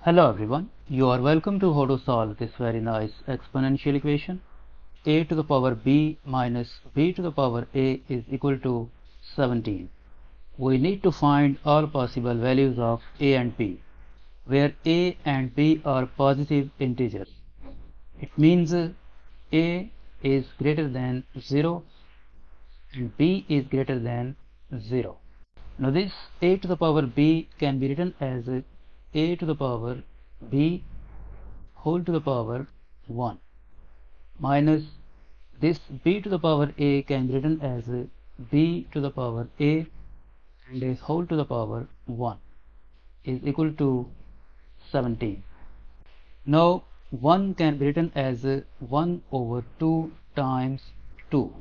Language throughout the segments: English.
Hello everyone, you are welcome to how to solve this very nice exponential equation. A to the power b minus b to the power a is equal to 17. We need to find all possible values of a and b, where a and b are positive integers. It means a is greater than 0 and b is greater than 0. Now this a to the power b can be written as a to the power b whole to the power 1 minus this b to the power a can be written as b to the power a and a whole to the power 1 is equal to 17. Now 1 can be written as 1 over 2 times 2.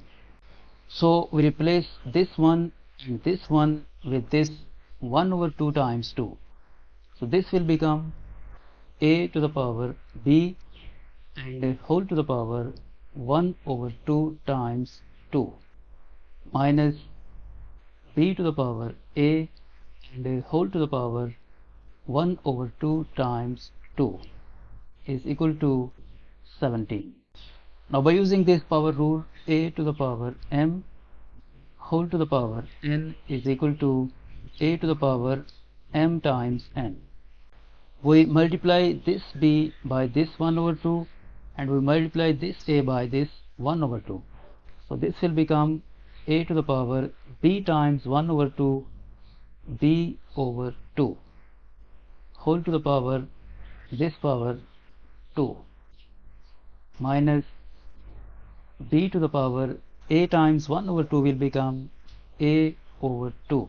So we replace this one and this one with this 1 over 2 times 2. So this will become a to the power b and a whole to the power 1 over 2 times 2 minus b to the power a and a whole to the power 1 over 2 times 2 is equal to 17. Now by using this power rule, a to the power m whole to the power n is equal to a to the power m times n. We multiply this b by this 1 over 2 and we multiply this a by this 1 over 2. So this will become a to the power b times 1 over 2 b over 2 whole to the power this power 2 minus b to the power a times 1 over 2 will become a over 2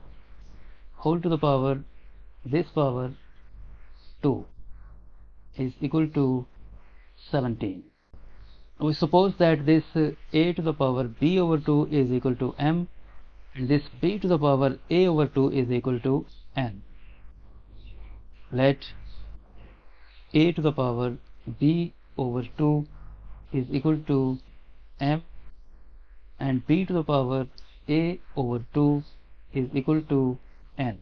whole to the power this power 2 is equal to 17. We suppose that this a to the power b over 2 is equal to m and this b to the power a over 2 is equal to n. Let a to the power b over 2 is equal to m and b to the power a over 2 is equal to n.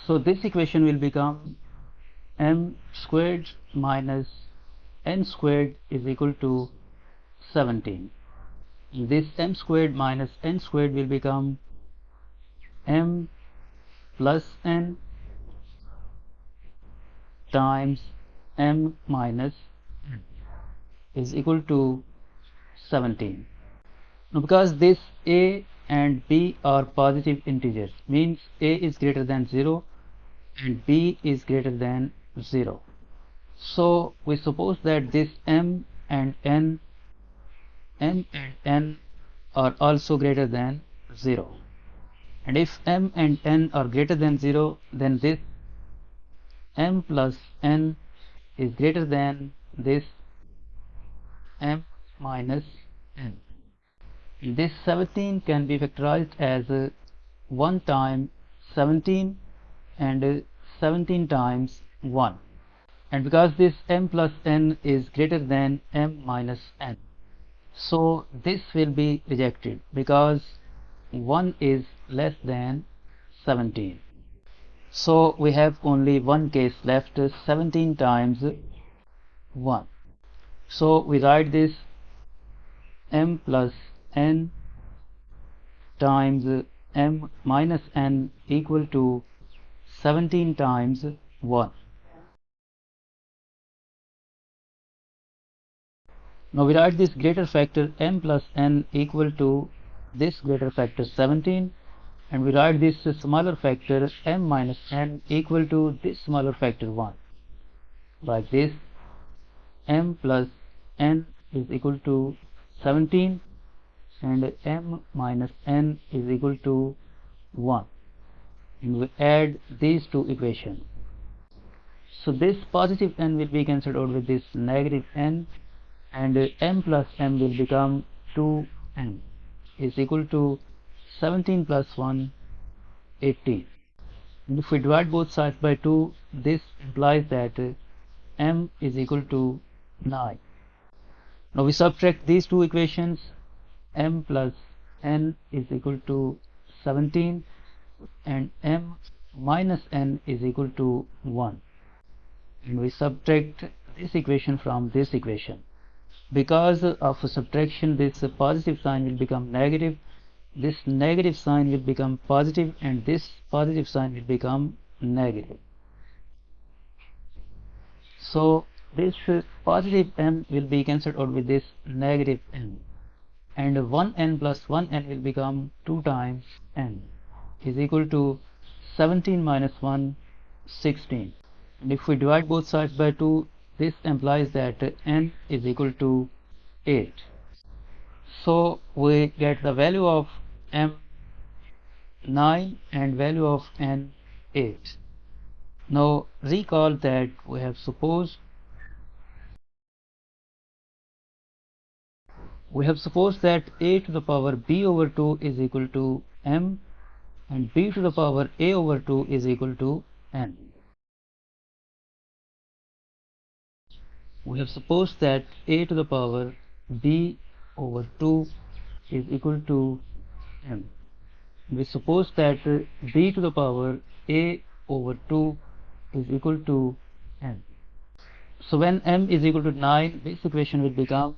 So this equation will become m squared minus n squared is equal to 17. This m squared minus n squared will become m plus n times m minus n is equal to 17. Now because this a and b are positive integers, means a is greater than 0 and b is greater than 0. So we suppose that this m and n are also greater than 0. And if m and n are greater than 0, then this m plus n is greater than this m minus n. This 17 can be factorized as 1 times 17 and 17 times 1. And because this m plus n is greater than m minus n, so this will be rejected because 1 is less than 17. So we have only one case left, 17 times 1. So we write this m plus n times m minus n equal to 17 times 1. Now we write this greater factor m plus n equal to this greater factor 17, and we write this smaller factor m minus n equal to this smaller factor 1. Like this, m plus n is equal to 17 and m minus n is equal to 1. And we add these two equations. So this positive n will be cancelled out with this negative n, and m plus m will become 2m is equal to 17 plus 1, 18. And if we divide both sides by 2, this implies that m is equal to 9. Now we subtract these two equations. M plus n is equal to 17 and m minus n is equal to 1, and we subtract this equation from this equation. Because of subtraction, this positive sign will become negative, this negative sign will become positive, and this positive sign will become negative. So this positive m will be cancelled out with this negative n, and 1n plus 1n will become 2 times n is equal to 17 minus 1, 16. And if we divide both sides by 2, this implies that n is equal to 8. So we get the value of m 9 and value of n 8. Now recall that we have supposed that a to the power b over 2 is equal to m, and b to the power a over 2 is equal to n. We have supposed that a to the power b over 2 is equal to m. We suppose that b to the power a over 2 is equal to n. So when m is equal to 9, this equation will become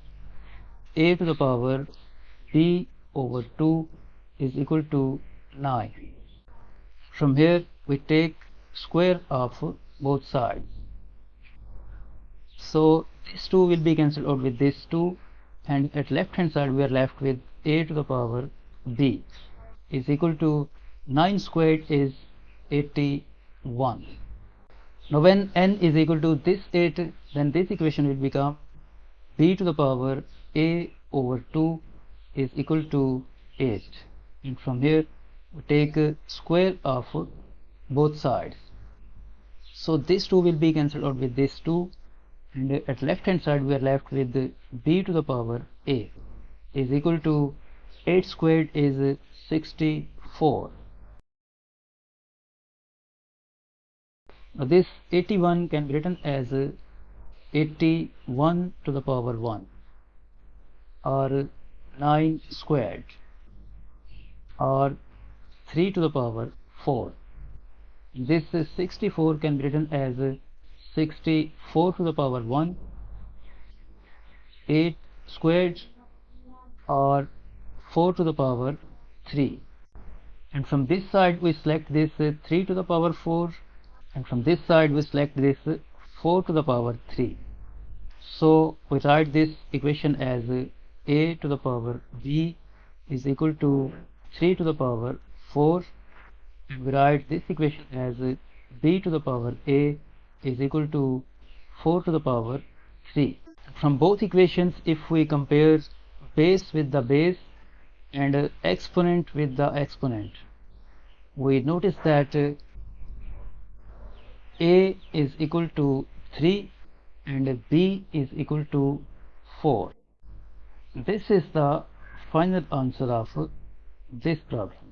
a to the power b over 2 is equal to 9. From here we take square of both sides. So this 2 will be cancelled out with this 2, and at left hand side we are left with a to the power b is equal to 9 squared is 81. Now when n is equal to this 8, then this equation will become b to the power a over 2 is equal to 8, and from here we take square of both sides. So this 2 will be cancelled out with this 2, and at left hand side we are left with b to the power a is equal to 8 squared is 64. Now this 81 can be written as 81 to the power 1, or 9 squared, or 3 to the power 4. This 64 can be written as 64 to the power 1, 8 squared, or 4 to the power 3. And from this side we select this 3 to the power 4, and from this side we select this 4 to the power 3. So we write this equation as a to the power b is equal to 3 to the power 4, and we write this equation as b to the power a is equal to 4 to the power 3. From both equations, if we compare base with the base and exponent with the exponent, we notice that a is equal to 3 and b is equal to 4. This is the final answer of this problem.